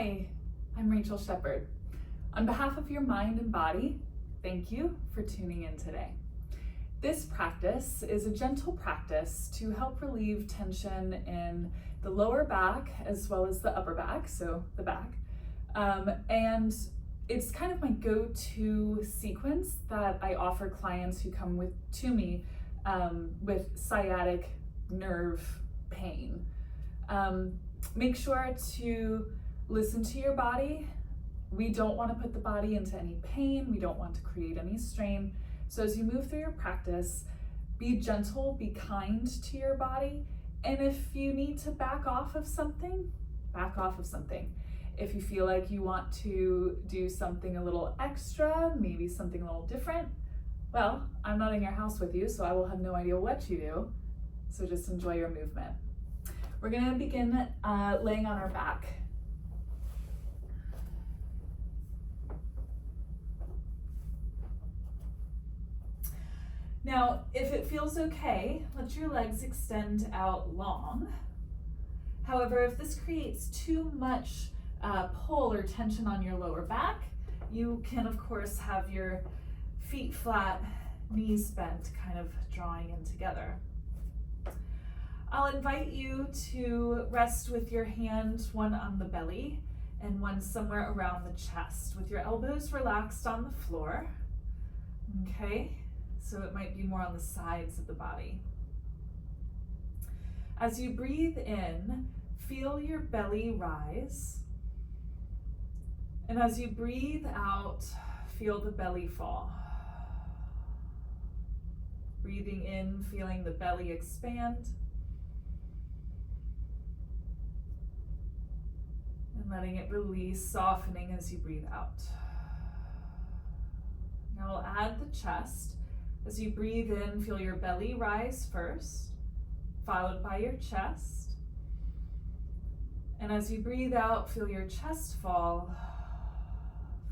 Hi, I'm Rachel Shepard. On behalf of your mind and body, thank you for tuning in today. This practice is a gentle practice to help relieve tension in the lower back as well as the upper back, so the back. And it's kind of my go-to sequence that I offer clients who come to me with sciatic nerve pain. Make sure to listen to your body. We don't want to put the body into any pain. We don't want to create any strain. So as you move through your practice, be gentle, be kind to your body. And if you need to back off of something, back off of something. If you feel like you want to do something a little extra, maybe something a little different, well, I'm not in your house with you, so I will have no idea what you do. So just enjoy your movement. We're gonna begin laying on our back. Now, if it feels okay, let your legs extend out long. However, if this creates too much pull or tension on your lower back, you can, of course, have your feet flat, knees bent, kind of drawing in together. I'll invite you to rest with your hand, one on the belly and one somewhere around the chest, with your elbows relaxed on the floor. Okay, so it might be more on the sides of the body. As you breathe in, feel your belly rise. And as you breathe out, feel the belly fall. Breathing in, feeling the belly expand. And letting it release, softening as you breathe out. Now we'll add the chest. As you breathe in, feel your belly rise first, followed by your chest. And as you breathe out, feel your chest fall,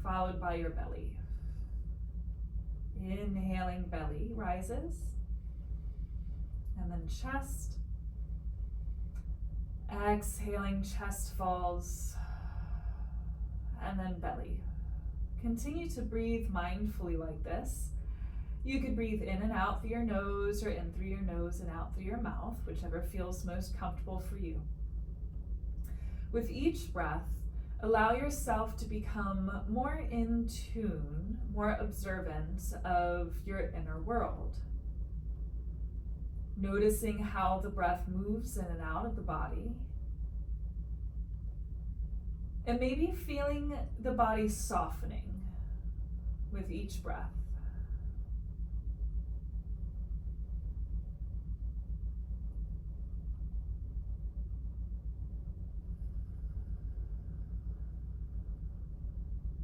followed by your belly. Inhaling, belly rises, and then chest. Exhaling, chest falls, and then belly. Continue to breathe mindfully like this. You could breathe in and out through your nose, or in through your nose and out through your mouth, whichever feels most comfortable for you. With each breath, allow yourself to become more in tune, more observant of your inner world. Noticing how the breath moves in and out of the body. And maybe feeling the body softening with each breath.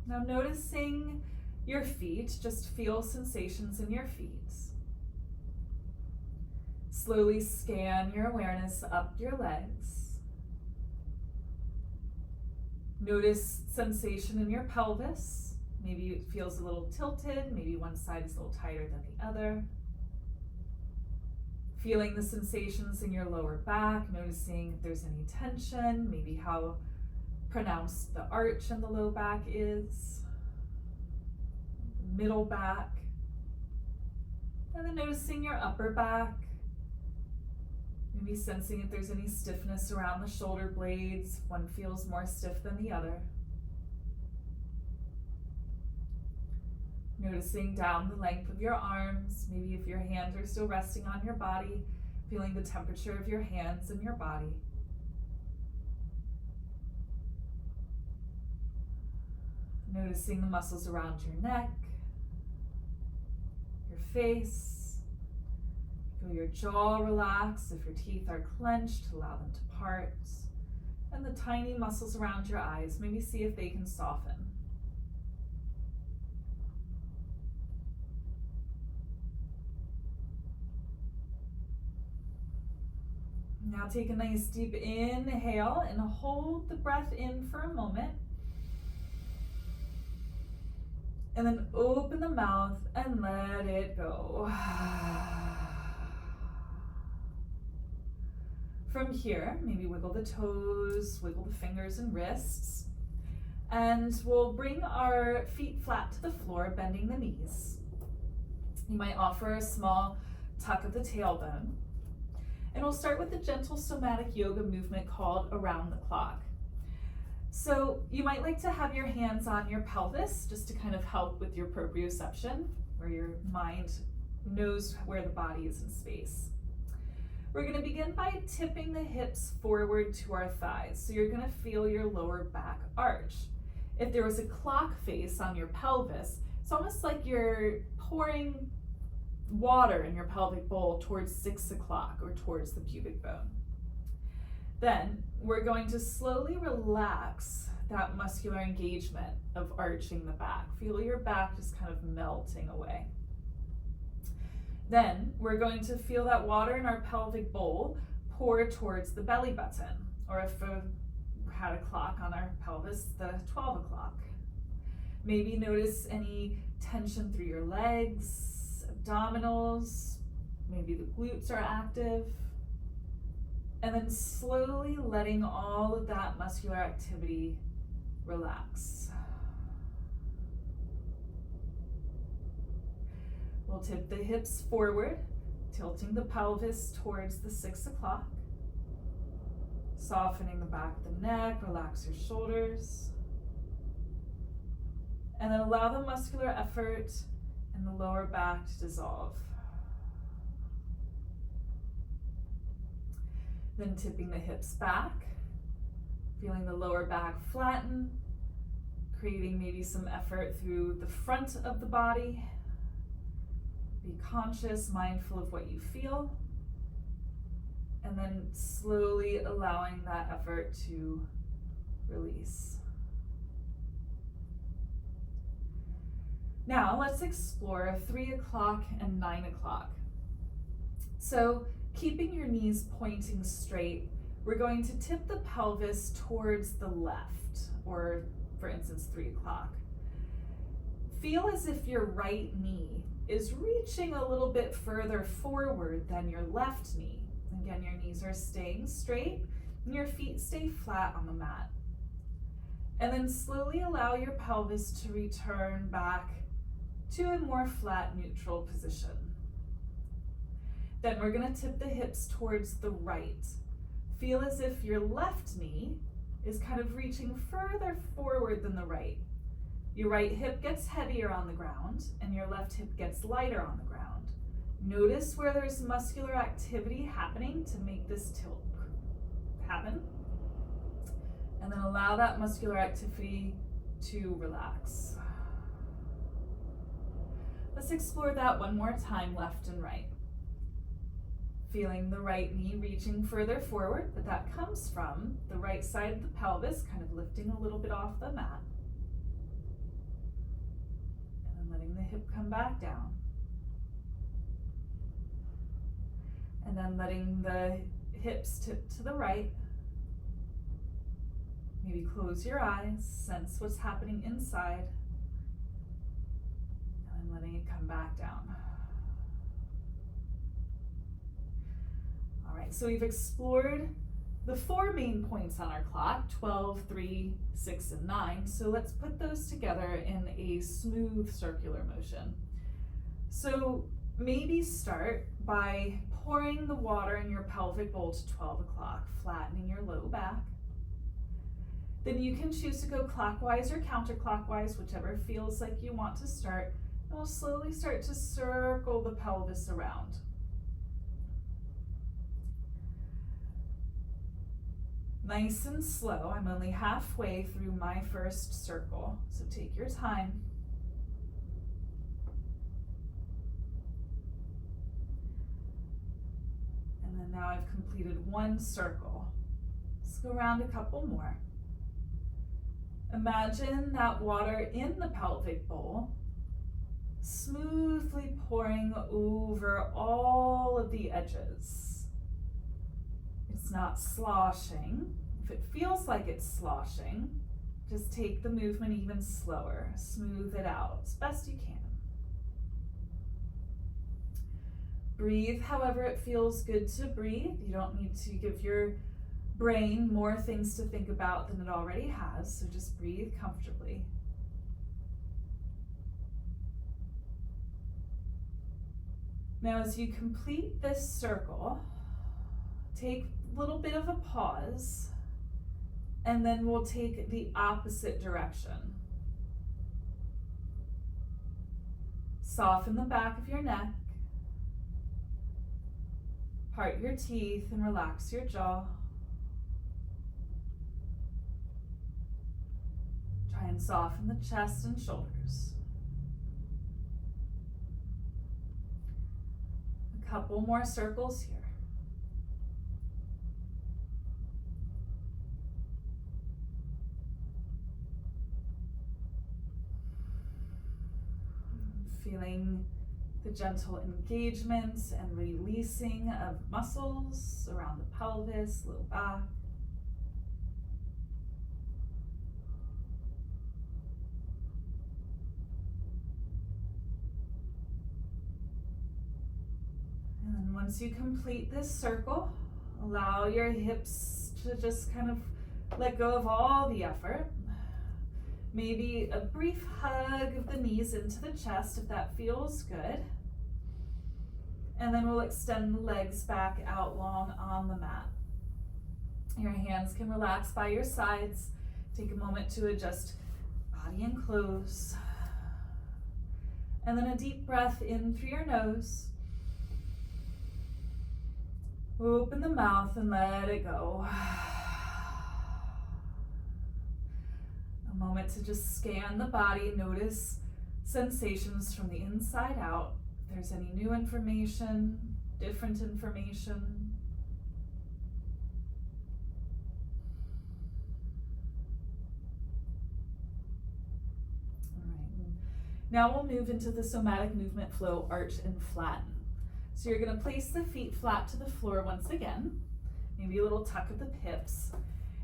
Now noticing your feet, just feel sensations in your feet. Slowly scan your awareness up your legs. Notice sensation in your pelvis. Maybe it feels a little tilted, maybe one side is a little tighter than the other. Feeling the sensations in your lower back, noticing if there's any tension, maybe how pronounced the arch in the low back is, middle back, and then noticing your upper back. Maybe sensing if there's any stiffness around the shoulder blades, if one feels more stiff than the other. Noticing down the length of your arms, maybe if your hands are still resting on your body, feeling the temperature of your hands and your body. Noticing the muscles around your neck, your face. Feel your jaw relax. If your teeth are clenched, allow them to part. And the tiny muscles around your eyes, maybe see if they can soften. Now take a nice deep inhale and hold the breath in for a moment. And then open the mouth and let it go. From here, maybe wiggle the toes, wiggle the fingers and wrists. And we'll bring our feet flat to the floor, bending the knees. You might offer a small tuck of the tailbone. And we'll start with a gentle somatic yoga movement called around the clock. So you might like to have your hands on your pelvis just to kind of help with your proprioception, where your mind knows where the body is in space. We're going to begin by tipping the hips forward to our thighs. So you're going to feel your lower back arch. If there was a clock face on your pelvis, it's almost like you're pouring water in your pelvic bowl towards 6 o'clock or towards the pubic bone. Then we're going to slowly relax that muscular engagement of arching the back. Feel your back just kind of melting away. Then we're going to feel that water in our pelvic bowl pour towards the belly button, or if we had a clock on our pelvis, the 12 o'clock. Maybe notice any tension through your legs, abdominals, maybe the glutes are active. And then slowly letting all of that muscular activity relax. We'll tip the hips forward, tilting the pelvis towards the 6 o'clock. Softening the back of the neck, relax your shoulders. And then allow the muscular effort in the lower back to dissolve. Then tipping the hips back, feeling the lower back flatten, creating maybe some effort through the front of the body. Be conscious, mindful of what you feel, and then slowly allowing that effort to release. Now let's explore 3 o'clock and 9 o'clock. So keeping your knees pointing straight, we're going to tip the pelvis towards the left, or for instance, 3 o'clock. Feel as if your right knee is reaching a little bit further forward than your left knee. Again, your knees are staying straight and your feet stay flat on the mat. And then slowly allow your pelvis to return back to a more flat, neutral position. Then we're going to tip the hips towards the right. Feel as if your left knee is kind of reaching further forward than the right. Your right hip gets heavier on the ground and your left hip gets lighter on the ground. Notice where there's muscular activity happening to make this tilt happen. And then allow that muscular activity to relax. Let's explore that one more time, left and right. Feeling the right knee reaching further forward, but that comes from the right side of the pelvis, kind of lifting a little bit off the mat. Letting the hip come back down. And then letting the hips tip to the right. Maybe close your eyes, sense what's happening inside. And then letting it come back down. All right, so we've explored the 4 main points on our clock, 12, 3, 6, and 9. So let's put those together in a smooth circular motion. So maybe start by pouring the water in your pelvic bowl to 12 o'clock, flattening your low back. Then you can choose to go clockwise or counterclockwise, whichever feels like you want to start. And we'll slowly start to circle the pelvis around. Nice and slow. I'm only halfway through my first circle, so take your time. And then now I've completed 1 circle. Let's go around a couple more. Imagine that water in the pelvic bowl smoothly pouring over all of the edges. It's not sloshing. If it feels like it's sloshing, just take the movement even slower. Smooth it out as best you can. Breathe however it feels good to breathe. You don't need to give your brain more things to think about than it already has, so just breathe comfortably. Now, as you complete this circle, take a little bit of a pause, and then we'll take the opposite direction. Soften the back of your neck, part your teeth, and relax your jaw. Try and soften the chest and shoulders. A couple more circles here. Feeling the gentle engagement and releasing of muscles around the pelvis, low back. And then once you complete this circle, allow your hips to just kind of let go of all the effort. Maybe a brief hug of the knees into the chest if that feels good. And then we'll extend the legs back out long on the mat. Your hands can relax by your sides. Take a moment to adjust body and clothes. And then a deep breath in through your nose. Open the mouth and let it go. A moment to just scan the body, notice sensations from the inside out. If there's any new information, different information. All right. Now we'll move into the somatic movement flow, arch and flatten. So you're going to place the feet flat to the floor once again, maybe a little tuck of the hips.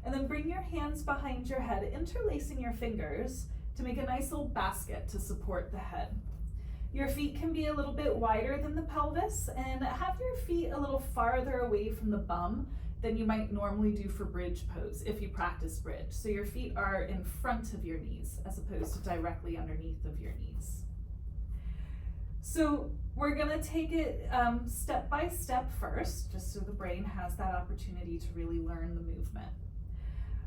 And then bring your hands behind your head, interlacing your fingers to make a nice little basket to support the head. Your feet can be a little bit wider than the pelvis, and have your feet a little farther away from the bum than you might normally do for bridge pose if you practice bridge. So your feet are in front of your knees as opposed to directly underneath of your knees. So we're gonna take it step by step first, just so the brain has that opportunity to really learn the movement.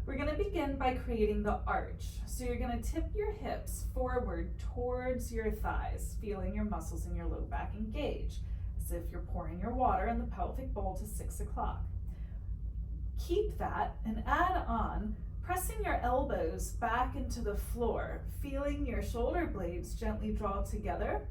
We're going to begin by creating the arch. So you're going to tip your hips forward towards your thighs, feeling your muscles in your low back engage, as if you're pouring your water in the pelvic bowl to 6 o'clock. Keep that and add on, pressing your elbows back into the floor, feeling your shoulder blades gently draw together,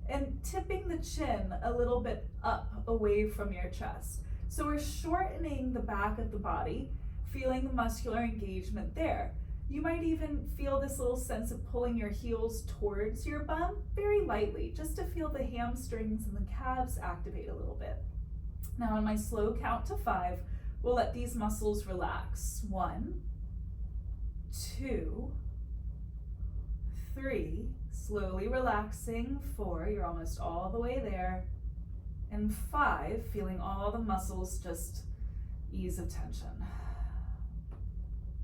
and tipping the chin a little bit up away from your chest. So we're shortening the back of the body, feeling the muscular engagement there. You might even feel this little sense of pulling your heels towards your bum very lightly, just to feel the hamstrings and the calves activate a little bit. Now on my slow count to 5, we'll let these muscles relax. 1, 2, 3, slowly relaxing. 4, you're almost all the way there. And 5, feeling all the muscles just ease of tension.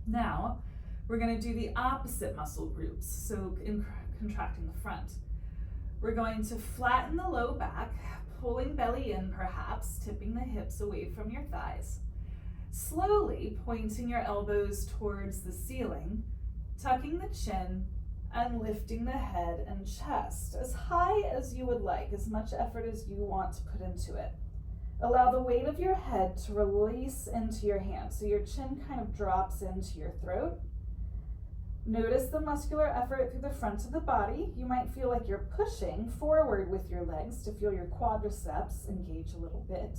Now, we're going to do the opposite muscle groups, so contracting the front. We're going to flatten the low back, pulling belly in perhaps, tipping the hips away from your thighs. Slowly pointing your elbows towards the ceiling, tucking the chin, and lifting the head and chest as high as you would like, as much effort as you want to put into it. Allow the weight of your head to release into your hands, so your chin kind of drops into your throat. Notice the muscular effort through the front of the body. You might feel like you're pushing forward with your legs to feel your quadriceps engage a little bit.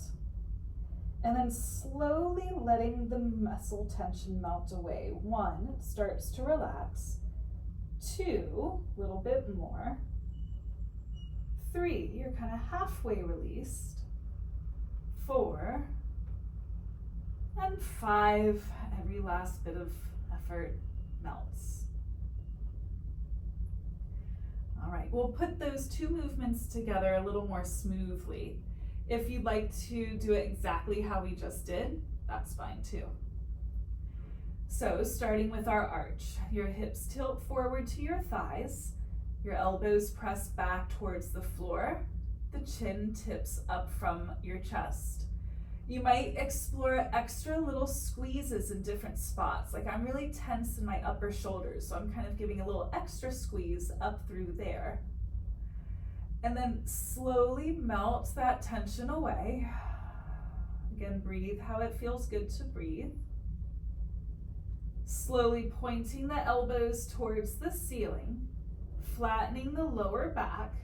And then slowly letting the muscle tension melt away. 1, it starts to relax. 2, a little bit more. 3, you're kind of halfway released. 4, and 5, every last bit of effort melts. All right, we'll put those two movements together a little more smoothly. If you'd like to do it exactly how we just did, that's fine too. So starting with our arch, your hips tilt forward to your thighs, your elbows press back towards the floor, the chin tips up from your chest. You might explore extra little squeezes in different spots. Like I'm really tense in my upper shoulders, so I'm kind of giving a little extra squeeze up through there. And then slowly melt that tension away. Again, breathe how it feels good to breathe. Slowly pointing the elbows towards the ceiling, flattening the lower back,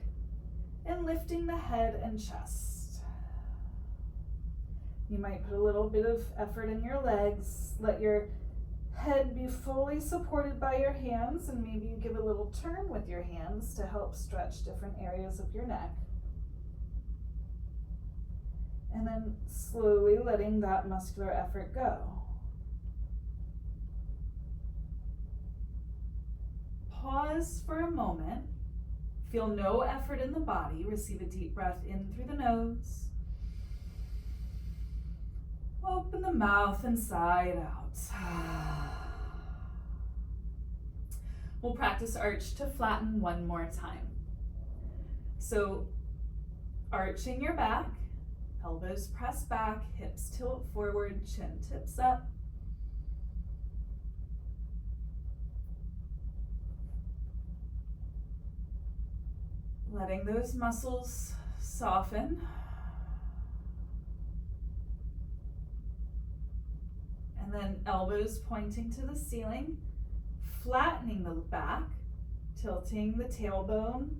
and lifting the head and chest. You might put a little bit of effort in your legs. Let your head be fully supported by your hands, and maybe you give a little turn with your hands to help stretch different areas of your neck. And then slowly letting that muscular effort go. Pause for a moment. Feel no effort in the body. Receive a deep breath in through the nose. Open the mouth and sigh it out. We'll practice arch to flatten one more time. So arching your back, elbows press back, hips tilt forward, chin tips up. Letting those muscles soften. And then elbows pointing to the ceiling, flattening the back, tilting the tailbone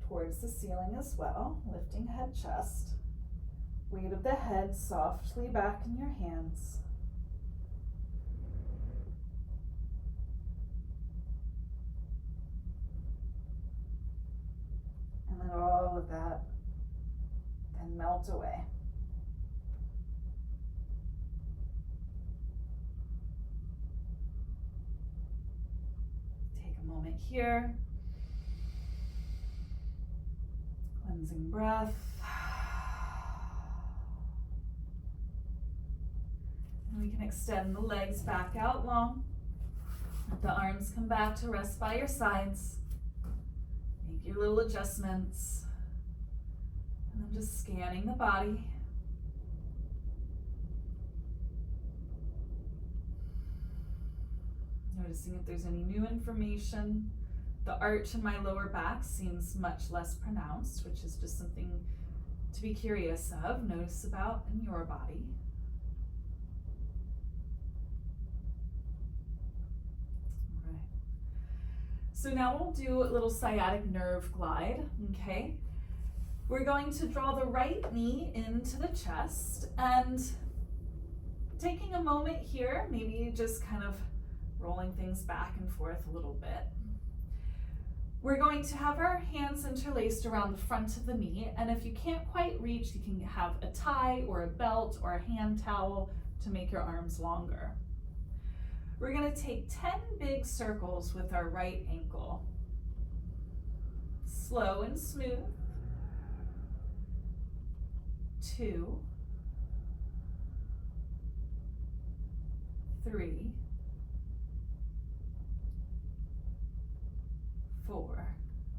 towards the ceiling as well, lifting head, chest. Weight of the head softly back in your hands. And let all of that then melt away. Take a moment here. Cleansing breath. And we can extend the legs back out long. Let the arms come back to rest by your sides. Make your little adjustments. And then just scanning the body. Noticing if there's any new information. The arch in my lower back seems much less pronounced, which is just something to be curious of, notice about in your body. All right. So now we'll do a little sciatic nerve glide, okay? We're going to draw the right knee into the chest and taking a moment here, maybe just kind of rolling things back and forth a little bit. We're going to have our hands interlaced around the front of the knee, and if you can't quite reach, you can have a tie or a belt or a hand towel to make your arms longer. We're going to take 10 big circles with our right ankle. Slow and smooth. 2, 3, 4.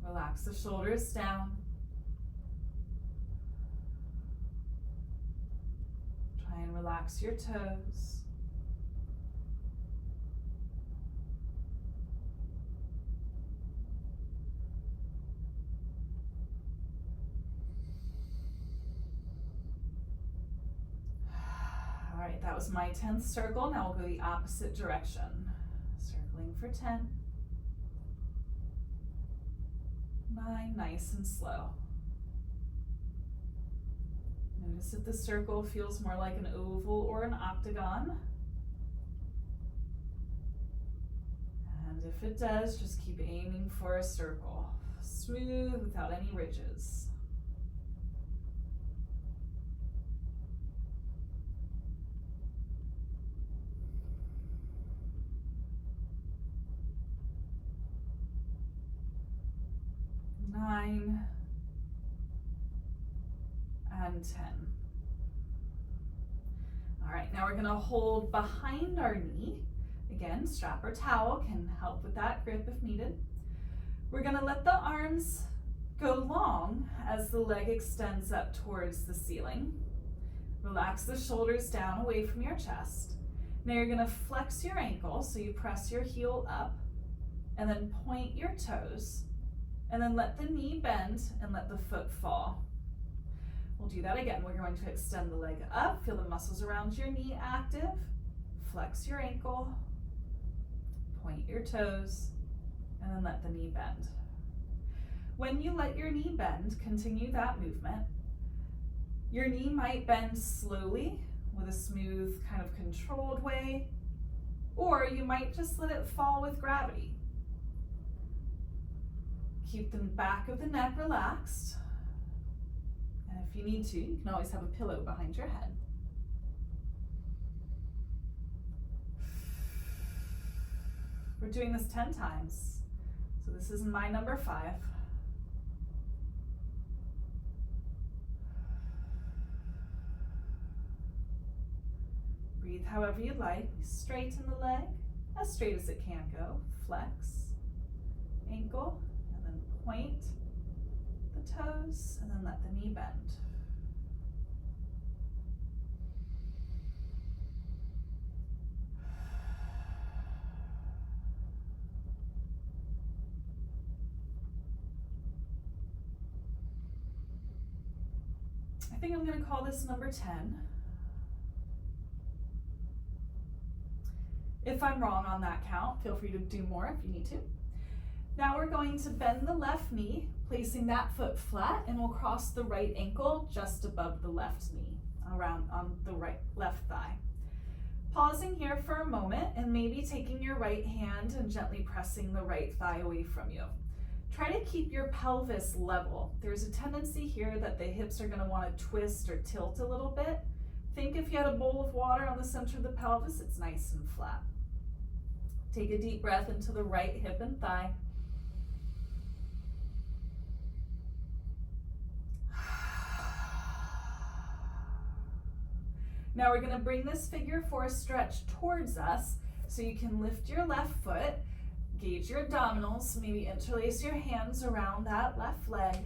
Relax the shoulders down. Try and relax your toes. All right, that was my 10th circle. Now we'll go the opposite direction. Circling for 10. 9, nice and slow. Notice if the circle feels more like an oval or an octagon. And if it does, just keep aiming for a circle. Smooth without any ridges. Nine and 10. All right, now we're gonna hold behind our knee. Again, strap or towel can help with that grip if needed. We're gonna let the arms go long as the leg extends up towards the ceiling. Relax the shoulders down away from your chest. Now you're gonna flex your ankle, so you press your heel up and then point your toes and then let the knee bend and let the foot fall. We'll do that again. We're going to extend the leg up, feel the muscles around your knee active, flex your ankle, point your toes, and then let the knee bend. When you let your knee bend, continue that movement. Your knee might bend slowly with a smooth, kind of controlled way, or you might just let it fall with gravity. Keep the back of the neck relaxed. And if you need to, you can always have a pillow behind your head. We're doing this 10 times. So this is my number 5. Breathe however you'd like. Straighten the leg, as straight as it can go. Flex, ankle, and then point the toes, and then let the knee bend. I think I'm going to call this number 10. If I'm wrong on that count, feel free to do more if you need to. Now we're going to bend the left knee, placing that foot flat, and we'll cross the right ankle just above the left knee, around on the left thigh. Pausing here for a moment and maybe taking your right hand and gently pressing the right thigh away from you. Try to keep your pelvis level. There's a tendency here that the hips are going to want to twist or tilt a little bit. Think if you had a bowl of water on the center of the pelvis, it's nice and flat. Take a deep breath into the right hip and thigh. Now we're going to bring this figure 4 stretch towards us so you can lift your left foot, gauge your abdominals, maybe interlace your hands around that left leg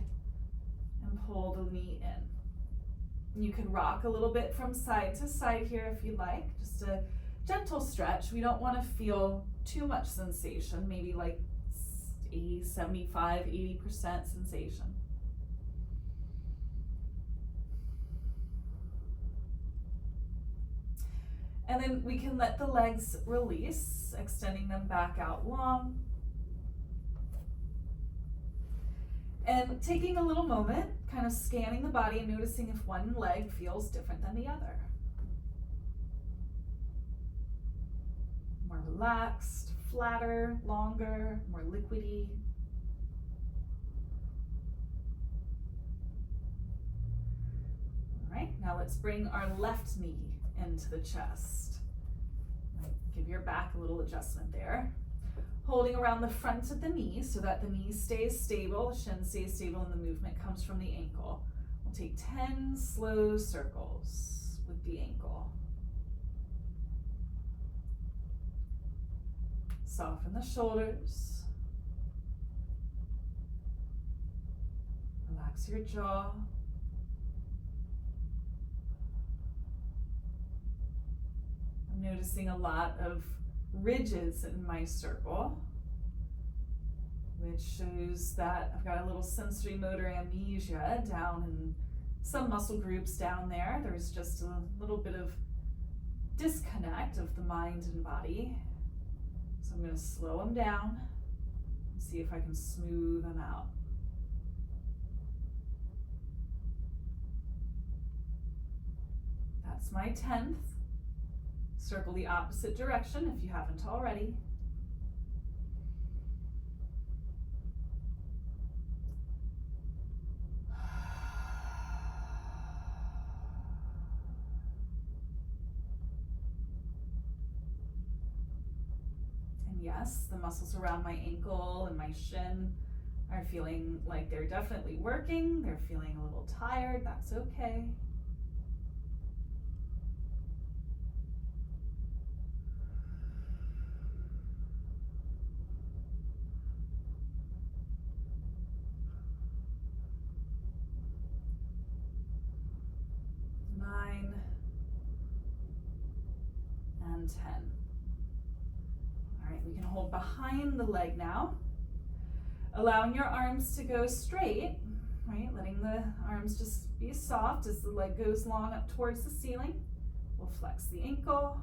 and pull the knee in. You can rock a little bit from side to side here if you'd like, just a gentle stretch. We don't want to feel too much sensation, maybe like 75, 80% sensation. And then we can let the legs release, extending them back out long. And taking a little moment, kind of scanning the body and noticing if one leg feels different than the other. More relaxed, flatter, longer, more liquidy. All right, now let's bring our left knee into the chest. Give your back a little adjustment there. Holding around the front of the knee so that the knee stays stable, the shin stays stable, and the movement comes from the ankle. We'll take 10 slow circles with the ankle. Soften the shoulders. Relax your jaw. I'm noticing a lot of ridges in my circle, which shows that I've got a little sensory motor amnesia down in some muscle groups down there. There's just a little bit of disconnect of the mind and body. So I'm going to slow them down and see if I can smooth them out. That's my 10th. Circle the opposite direction if you haven't already. And yes, the muscles around my ankle and my shin are feeling like they're definitely working. They're feeling a little tired. That's okay. and 10. All right, we can hold behind the leg now, allowing your arms to go straight, right? Letting the arms just be soft as the leg goes long up towards the ceiling. We'll flex the ankle,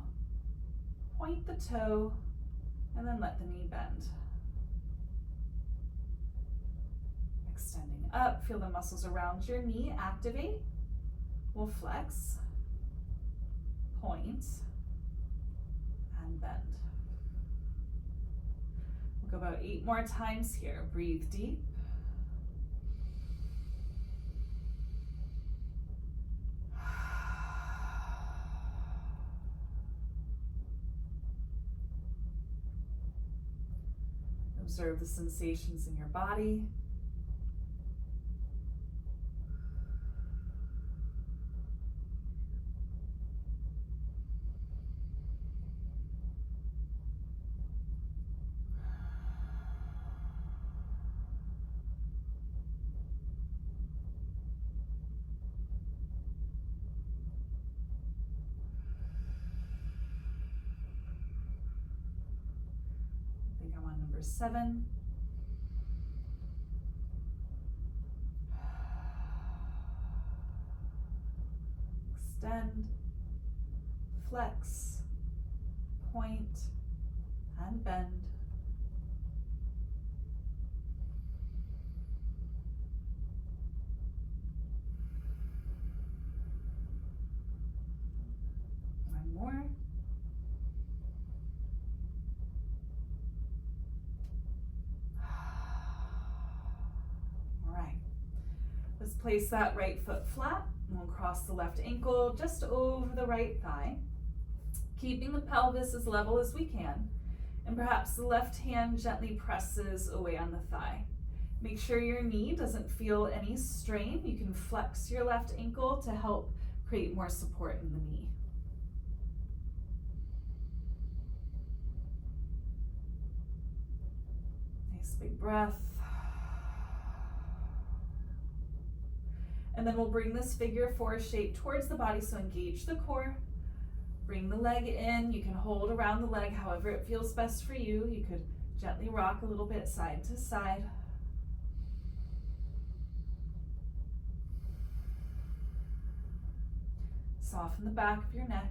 point the toe, and then let the knee bend. Extending up, feel the muscles around your knee activate. We'll flex, point, and bend. We'll go about 8 more times here. Breathe deep. Observe the sensations in your body. I think I'm on number 7. Extend, flex, point, and bend. One more. All right. Let's place that right foot flat. We'll cross the left ankle just over the right thigh, keeping the pelvis as level as we can, and perhaps the left hand gently presses away on the thigh. Make sure your knee doesn't feel any strain. You can flex your left ankle to help create more support in the knee. Nice big breath. And then we'll bring this figure 4 shape towards the body, so engage the core. Bring the leg in. You can hold around the leg however it feels best for you. You could gently rock a little bit side to side. Soften the back of your neck.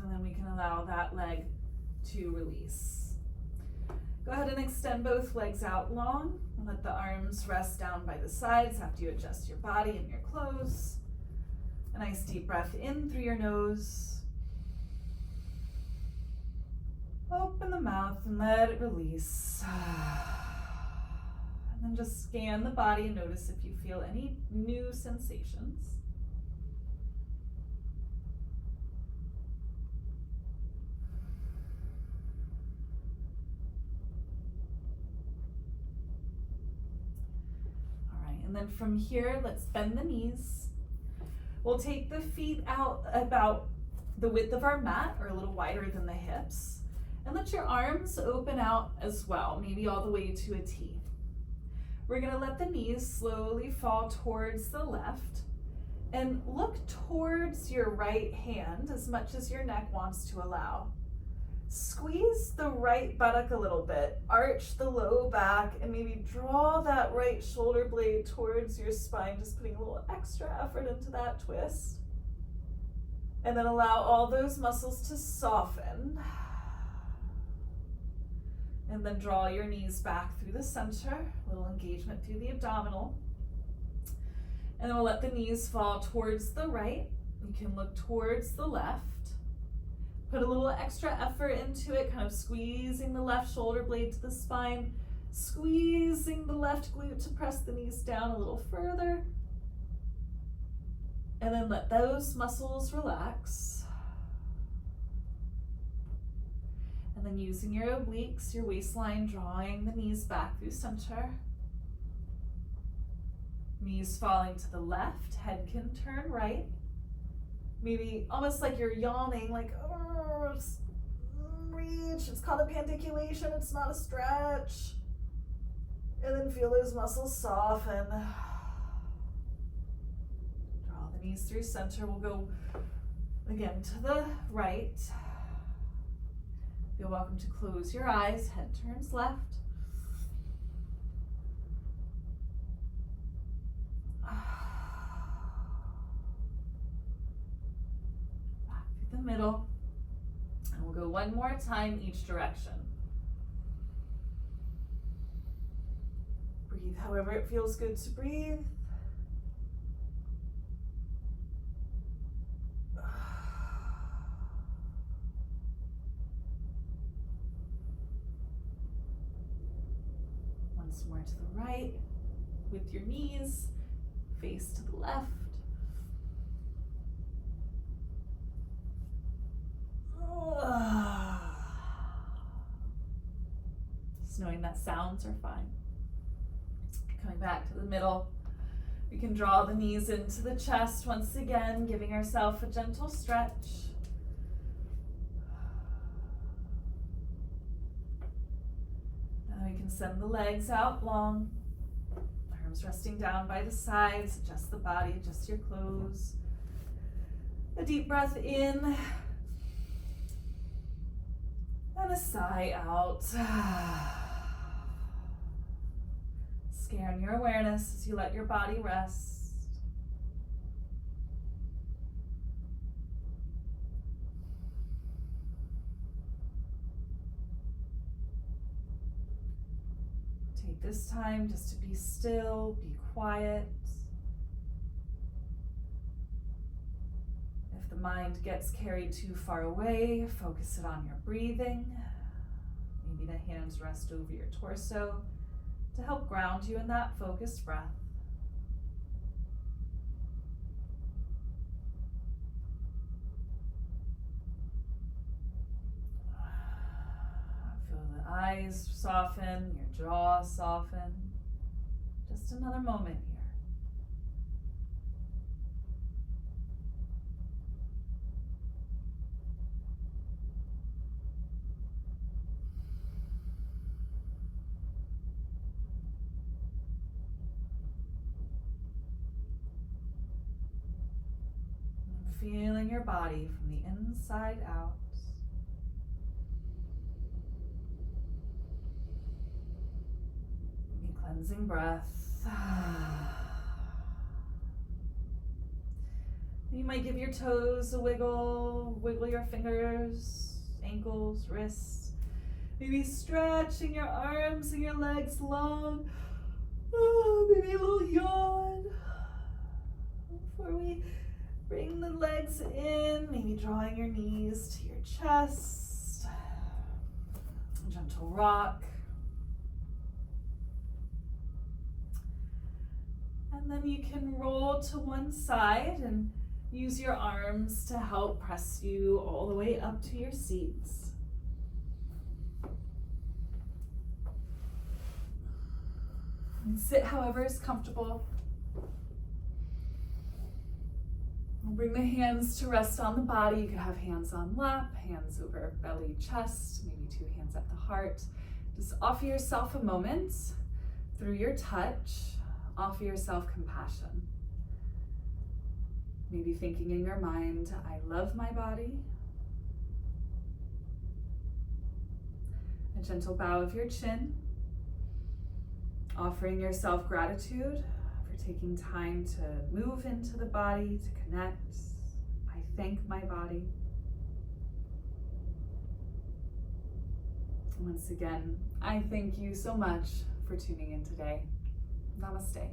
And then we can allow that leg to release. Go ahead and extend both legs out long. Let the arms rest down by the sides after you adjust your body and your clothes. A nice deep breath in through your nose. Open the mouth and let it release. And then just scan the body and notice if you feel any new sensations. And then from here, let's bend the knees. We'll take the feet out about the width of our mat or a little wider than the hips. And let your arms open out as well, maybe all the way to a T. We're gonna let the knees slowly fall towards the left and look towards your right hand as much as your neck wants to allow. Squeeze the right buttock a little bit, arch the low back, and maybe draw that right shoulder blade towards your spine, just putting a little extra effort into that twist. And then allow all those muscles to soften. And then draw your knees back through the center, a little engagement through the abdominal. And then we'll let the knees fall towards the right. You can look towards the left. Put a little extra effort into it, kind of squeezing the left shoulder blade to the spine, squeezing the left glute to press the knees down a little further. And then let those muscles relax. And then using your obliques, your waistline, drawing the knees back through center. Knees falling to the left, head can turn right. Maybe almost like you're yawning, like, oh, reach. It's called a pandiculation. It's not a stretch. And then feel those muscles soften. Draw the knees through center. We'll go again to the right. You're welcome to close your eyes. Head turns left. Back through the middle. And we'll go one more time each direction. Breathe however it feels good to breathe. Once more to the right, with your knees, face to the left. Just knowing that sounds are fine. Coming back to the middle, we can draw the knees into the chest once again, giving ourselves a gentle stretch. Now we can send the legs out long, arms resting down by the sides, adjust the body, adjust your clothes. A deep breath in, and a sigh out. Scan your awareness as you let your body rest. Take this time just to be still, be quiet. If the mind gets carried too far away, focus it on your breathing. Maybe the hands rest over your torso to help ground you in that focused breath. Feel the eyes soften, your jaw soften. Just another moment here. Feeling your body from the inside out. A cleansing breath. You might give your toes a wiggle, wiggle your fingers, ankles, wrists. Maybe stretching your arms and your legs long. Maybe a little yawn. Before we bring the legs in, maybe drawing your knees to your chest. A gentle rock. And then you can roll to one side and use your arms to help press you all the way up to your seats. And sit however is comfortable. We'll bring the hands to rest on the body. You could have hands on lap, hands over belly, chest, maybe two hands at the heart. Just offer yourself a moment through your touch. Offer yourself compassion. Maybe thinking in your mind, I love my body. A gentle bow of your chin. Offering yourself gratitude for taking time to move into the body, to connect. I thank my body. Once again, I thank you so much for tuning in today. Namaste.